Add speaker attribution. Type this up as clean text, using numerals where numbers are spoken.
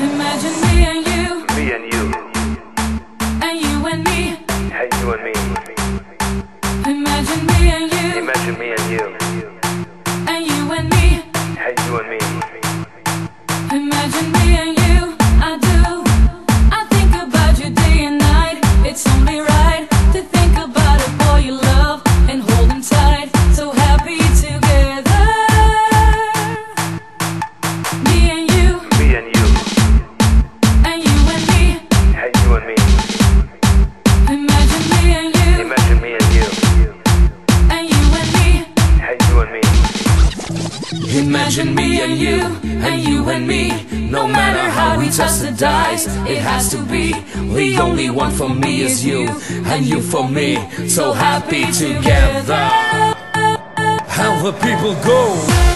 Speaker 1: Imagine me and you,
Speaker 2: Me and you,
Speaker 1: and you and me.
Speaker 2: and you and me.
Speaker 1: Imagine me and you,
Speaker 2: Imagine me and you,
Speaker 1: and you and me.
Speaker 2: and you and me.
Speaker 1: Imagine me and you, I do. I think about you day and night. It's only right to think about a boy you love and hold him tight. So happy together. Me and you,
Speaker 2: Me and you,
Speaker 1: and you and me.
Speaker 2: and you and me.
Speaker 1: Imagine me and you,
Speaker 2: Imagine me and you,
Speaker 1: and you and me.
Speaker 2: and you and me.
Speaker 1: Imagine me and you, and you and me. No matter how we toss the dice, it has to be. The only one for me is you, and you for me. So happy together.
Speaker 3: How the people go.